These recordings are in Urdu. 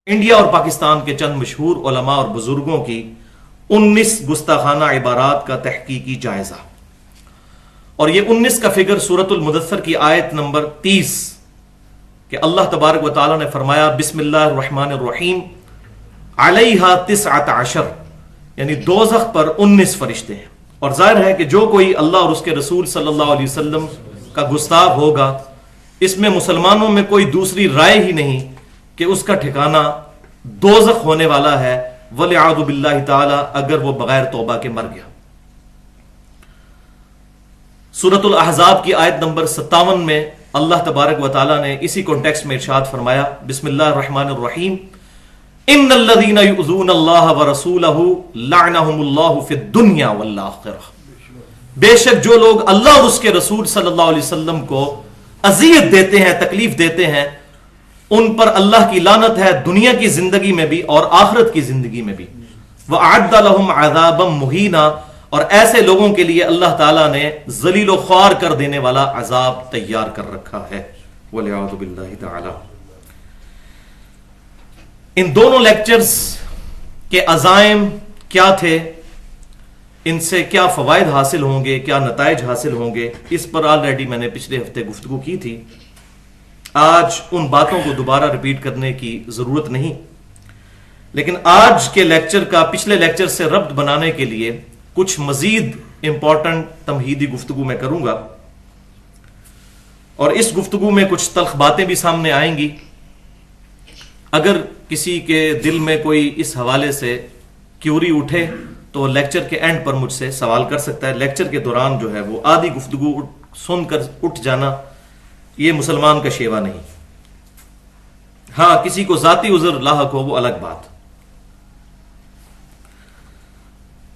انڈیا اور پاکستان کے چند مشہور علماء اور بزرگوں کی 19 گستاخانہ عبارات کا تحقیقی جائزہ، اور یہ 19 کا فگر سورۃ المدثر کی آیت نمبر 30 کہ اللہ تبارک و تعالیٰ نے فرمایا بسم اللہ الرحمن الرحیم علیہا 19، یعنی دوزخ پر 19 فرشتے ہیں۔ اور ظاہر ہے کہ جو کوئی اللہ اور اس کے رسول صلی اللہ علیہ وسلم کا گستاخ ہوگا، اس میں مسلمانوں میں کوئی دوسری رائے ہی نہیں کہ اس کا ٹھکانہ دوزخ ہونے والا ہے، وَلِعَاذُ بِاللَّهِ تعالی، اگر وہ بغیر توبہ کے مر گیا۔ سورۃ الاحزاب کی آیت نمبر 57 میں اللہ تبارک و تعالی نے اسی کانٹیکسٹ میں ارشاد فرمایا بسم اللہ الرحمن الرحیم ان الذین یؤذون اللہ ورسولہ لعنہم اللہ فی الدنیا والآخرہ، بے شک جو لوگ اللہ اور اس کے رسول صلی اللہ علیہ وسلم کو اذیت دیتے ہیں، تکلیف دیتے ہیں، ان پر اللہ کی لعنت ہے دنیا کی زندگی میں بھی اور آخرت کی زندگی میں بھی۔ وَأَعَدَّ لَهُمْ عَذَابًا مُهِينًا، اور ایسے لوگوں کے لیے اللہ تعالیٰ نے ذلیل و خوار کر دینے والا عذاب تیار کر رکھا ہے، وَلِعَاذُ بِاللَّهِ تعالی۔ ان دونوں لیکچرز کے عزائم کیا تھے، ان سے کیا فوائد حاصل ہوں گے، کیا نتائج حاصل ہوں گے، اس پر آلریڈی میں نے پچھلے ہفتے گفتگو کی تھی۔ آج ان باتوں کو دوبارہ ریپیٹ کرنے کی ضرورت نہیں، لیکن آج کے لیکچر کا پچھلے لیکچر سے ربط بنانے کے لیے کچھ مزید امپورٹنٹ تمہیدی گفتگو میں کروں گا، اور اس گفتگو میں کچھ تلخ باتیں بھی سامنے آئیں گی۔ اگر کسی کے دل میں کوئی اس حوالے سے کیوری اٹھے تو لیکچر کے اینڈ پر مجھ سے سوال کر سکتا ہے۔ لیکچر کے دوران جو ہے وہ آدھی گفتگو سن کر اٹھ جانا یہ مسلمان کا شیوا نہیں۔ ہاں کسی کو ذاتی عذر لاحق ہو وہ الگ بات۔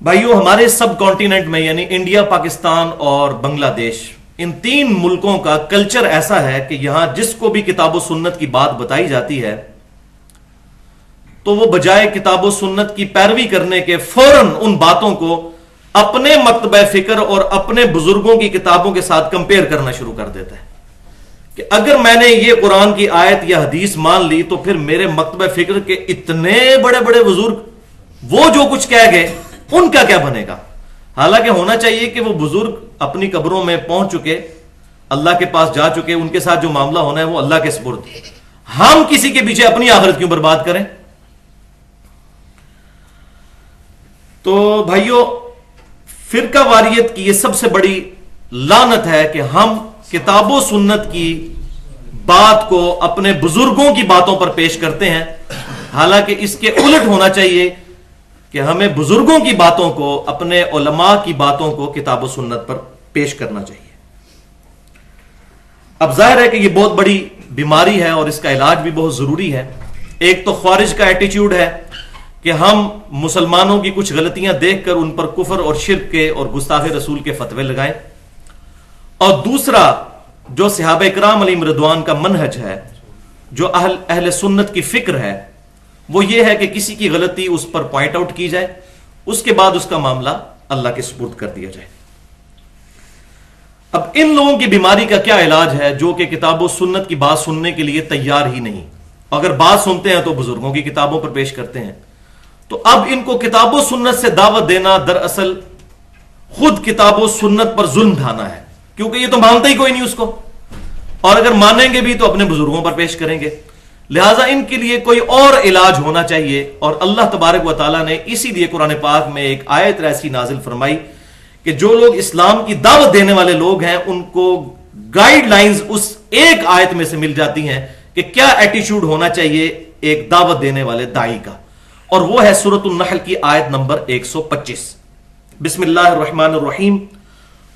بھائیو، ہمارے سب کانٹیننٹ میں یعنی انڈیا، پاکستان اور بنگلہ دیش، ان تین ملکوں کا کلچر ایسا ہے کہ یہاں جس کو بھی کتاب و سنت کی بات بتائی جاتی ہے تو وہ بجائے کتاب و سنت کی پیروی کرنے کے فوراً ان باتوں کو اپنے مکتبہ فکر اور اپنے بزرگوں کی کتابوں کے ساتھ کمپیئر کرنا شروع کر دیتا ہے کہ اگر میں نے یہ قرآن کی آیت یا حدیث مان لی تو پھر میرے مکتبہ فکر کے اتنے بڑے بڑے بزرگ وہ جو کچھ کہہ گئے ان کا کیا بنے گا۔ حالانکہ ہونا چاہیے کہ وہ بزرگ اپنی قبروں میں پہنچ چکے، اللہ کے پاس جا چکے، ان کے ساتھ جو معاملہ ہونا ہے وہ اللہ کے سپرد۔ ہم کسی کے پیچھے اپنی آخرت کیوں برباد کریں؟ تو بھائیو، فرقہ واریت کی یہ سب سے بڑی لعنت ہے کہ ہم کتاب و سنت کی بات کو اپنے بزرگوں کی باتوں پر پیش کرتے ہیں، حالانکہ اس کے الٹ ہونا چاہیے کہ ہمیں بزرگوں کی باتوں کو، اپنے علماء کی باتوں کو کتاب و سنت پر پیش کرنا چاہیے۔ اب ظاہر ہے کہ یہ بہت بڑی بیماری ہے اور اس کا علاج بھی بہت ضروری ہے۔ ایک تو خوارج کا ایٹیچیوڈ ہے کہ ہم مسلمانوں کی کچھ غلطیاں دیکھ کر ان پر کفر اور شرک کے اور گستاخ رسول کے فتوے لگائیں، اور دوسرا جو صحابہ کرام علیہم رضوان کا منہج ہے، جو اہل سنت کی فکر ہے، وہ یہ ہے کہ کسی کی غلطی اس پر پوائنٹ آؤٹ کی جائے، اس کے بعد اس کا معاملہ اللہ کے سپرد کر دیا جائے۔ اب ان لوگوں کی بیماری کا کیا علاج ہے جو کہ کتاب و سنت کی بات سننے کے لیے تیار ہی نہیں، اگر بات سنتے ہیں تو بزرگوں کی کتابوں پر پیش کرتے ہیں۔ تو اب ان کو کتاب و سنت سے دعوت دینا دراصل خود کتاب و سنت پر ظلم ڈھانا ہے، کیونکہ یہ تو مانتا ہی کوئی نہیں اس کو، اور اگر مانیں گے بھی تو اپنے بزرگوں پر پیش کریں گے۔ لہٰذا ان کے لیے کوئی اور علاج ہونا چاہیے، اور اللہ تبارک و تعالیٰ نے اسی لیے قرآن پاک میں ایک آیت ایسی نازل فرمائی کہ جو لوگ اسلام کی دعوت دینے والے لوگ ہیں ان کو گائیڈ لائنز اس ایک آیت میں سے مل جاتی ہیں کہ کیا ایٹیچیوڈ ہونا چاہیے ایک دعوت دینے والے داعی کا، اور وہ ہے سورۃ النحل کی آیت نمبر 125۔ بسم اللہ الرحمن الرحیم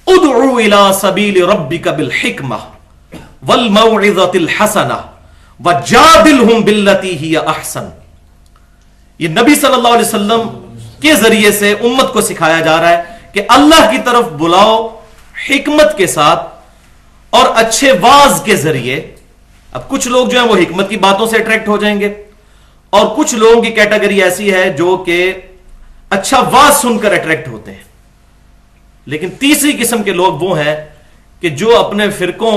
ادعو الی سبیل ربک بالحکمہ والموعظۃ الحسنہ وجادلہم باللتی ہی احسن۔ یہ نبی صلی اللہ علیہ وسلم کے ذریعے سے امت کو سکھایا جا رہا ہے کہ اللہ کی طرف بلاؤ حکمت کے ساتھ اور اچھے واعظ کے ذریعے۔ اب کچھ لوگ جو ہیں وہ حکمت کی باتوں سے اٹریکٹ ہو جائیں گے، اور کچھ لوگوں کی کیٹیگری ایسی ہے جو کہ اچھا واعظ سن کر اٹریکٹ ہوتے ہیں۔ لیکن تیسری قسم کے لوگ وہ ہیں کہ جو اپنے فرقوں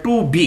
2B।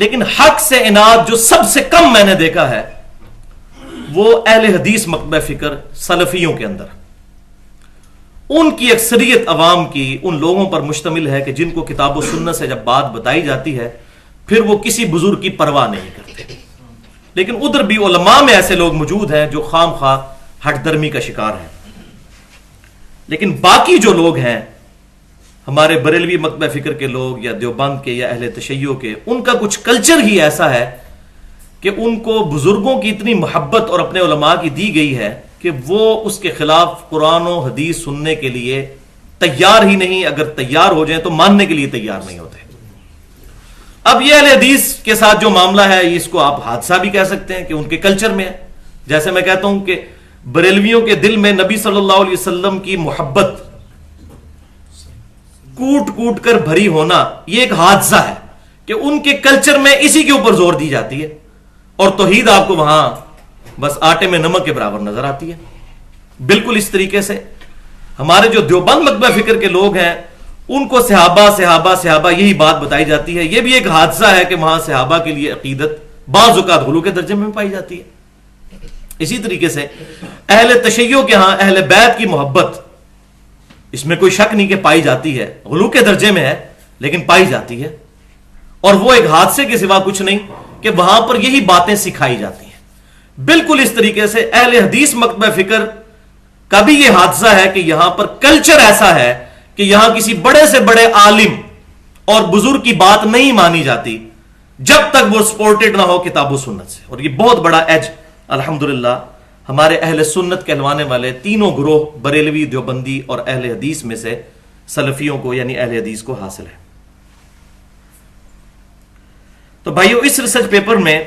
لیکن حق سے اناد جو سب سے کم میں نے دیکھا ہے وہ اہل حدیث مکتبہ فکر سلفیوں کے اندر، ان کی اکثریت عوام کی ان لوگوں پر مشتمل ہے کہ جن کو کتاب و سنت سے جب بات بتائی جاتی ہے پھر وہ کسی بزرگ کی پرواہ نہیں کرتے. لیکن ادھر بھی علماء میں ایسے لوگ موجود ہیں جو خام خواہ ہٹ درمی کا شکار ہیں. لیکن باقی جو لوگ ہیں ہمارے بریلوی مکتبہ فکر کے لوگ یا دیوبند کے یا اہل تشیع کے، ان کا کچھ کلچر ہی ایسا ہے کہ ان کو بزرگوں کی اتنی محبت اور اپنے علماء کی دی گئی ہے کہ وہ اس کے خلاف قرآن و حدیث سننے کے لیے تیار ہی نہیں، اگر تیار ہو جائیں تو ماننے کے لیے تیار نہیں ہوتے. اب یہ اہل حدیث کے ساتھ جو معاملہ ہے اس کو آپ حادثہ بھی کہہ سکتے ہیں کہ ان کے کلچر میں ہے. جیسے میں کہتا ہوں کہ بریلویوں کے دل میں نبی صلی اللہ علیہ وسلم کی محبت کوٹ کوٹ کر بھری ہونا یہ ایک حادثہ ہے کہ ان کے کلچر میں اسی کے اوپر زور دی جاتی ہے، اور توحید آپ کو وہاں بس آٹے میں نمک کے برابر نظر آتی ہے. بالکل اس طریقے سے ہمارے جو دیوبند مکتبہ فکر کے لوگ ہیں ان کو صحابہ صحابہ صحابہ یہی بات بتائی جاتی ہے. یہ بھی ایک حادثہ ہے کہ وہاں صحابہ کے لیے عقیدت بعض اوقات غلو کے درجے میں پائی جاتی ہے. اسی طریقے سے اہل تشیع کے ہاں اہل بیت کی محبت، اس میں کوئی شک نہیں کہ پائی جاتی ہے، غلو کے درجے میں ہے لیکن پائی جاتی ہے، اور وہ ایک حادثے کے سوا کچھ نہیں کہ وہاں پر یہی باتیں سکھائی جاتی ہیں. بالکل اس طریقے سے اہل حدیث مکتبہ فکر کا بھی یہ حادثہ ہے کہ یہاں پر کلچر ایسا ہے کہ یہاں کسی بڑے سے بڑے عالم اور بزرگ کی بات نہیں مانی جاتی جب تک وہ سپورٹڈ نہ ہو کتاب و سنت سے. اور یہ بہت بڑا ایج الحمدللہ ہمارے اہل سنت کہلوانے والے تینوں گروہ بریلوی، دیوبندی اور اہل حدیث میں سے سلفیوں کو یعنی اہل حدیث کو حاصل ہے. تو بھائیو اس ریسرچ پیپر میں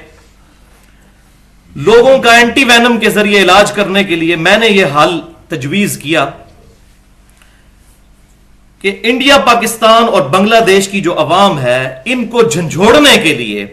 لوگوں کا اینٹی وینم کے ذریعے علاج کرنے کے لیے میں نے یہ حل تجویز کیا کہ انڈیا، پاکستان اور بنگلہ دیش کی جو عوام ہے ان کو جھنجھوڑنے کے لیے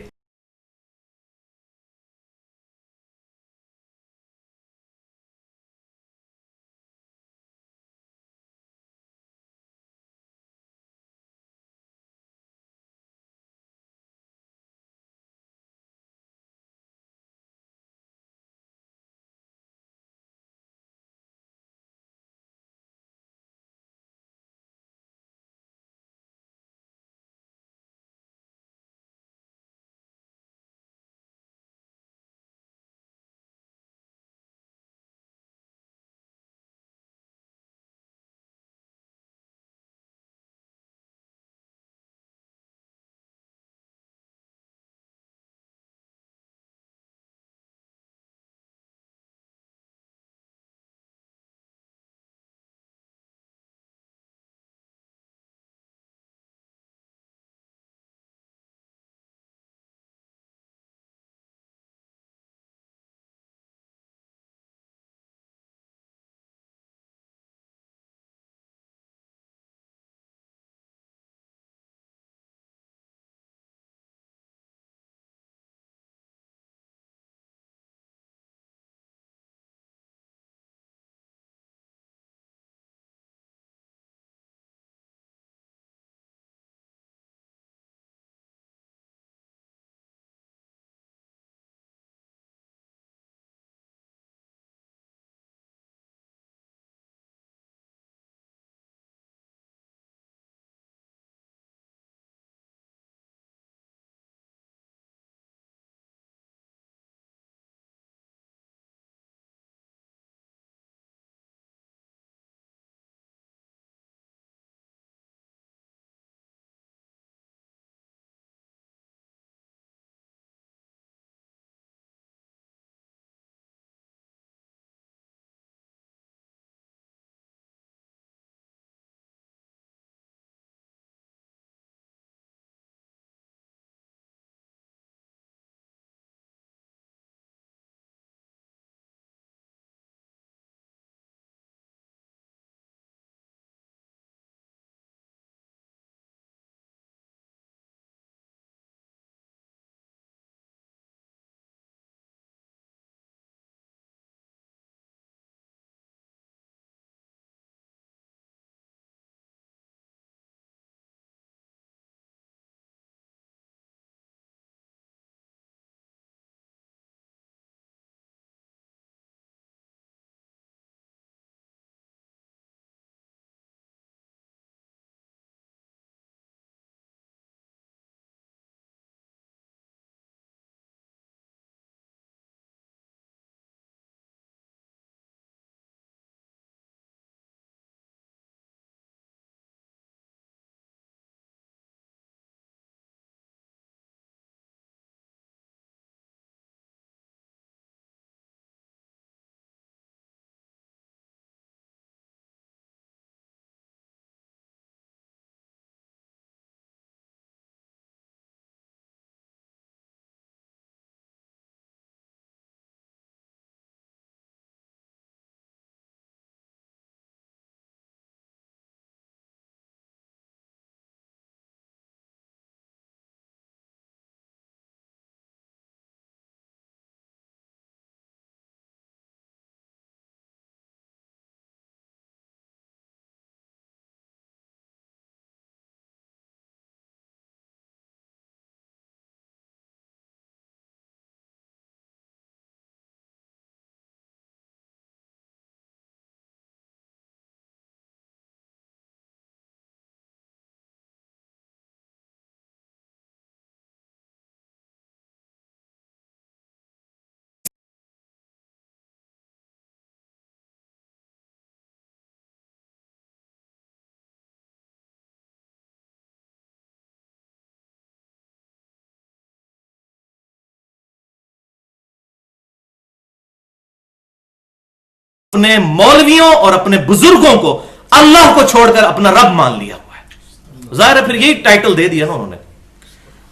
اپنے مولویوں اور اپنے بزرگوں کو اللہ کو چھوڑ کر اپنا رب مان لیا ہوا ہے. ظاہر ہے پھر یہی ٹائٹل دے دیا نا انہوں نے.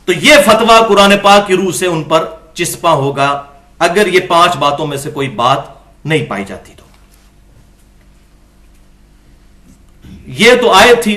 تو یہ فتویٰ قرآن پاک کی روح سے ان پر چسپاں ہوگا اگر یہ 5 باتوں میں سے کوئی بات نہیں پائی جاتی. تو یہ تو آیت تھی.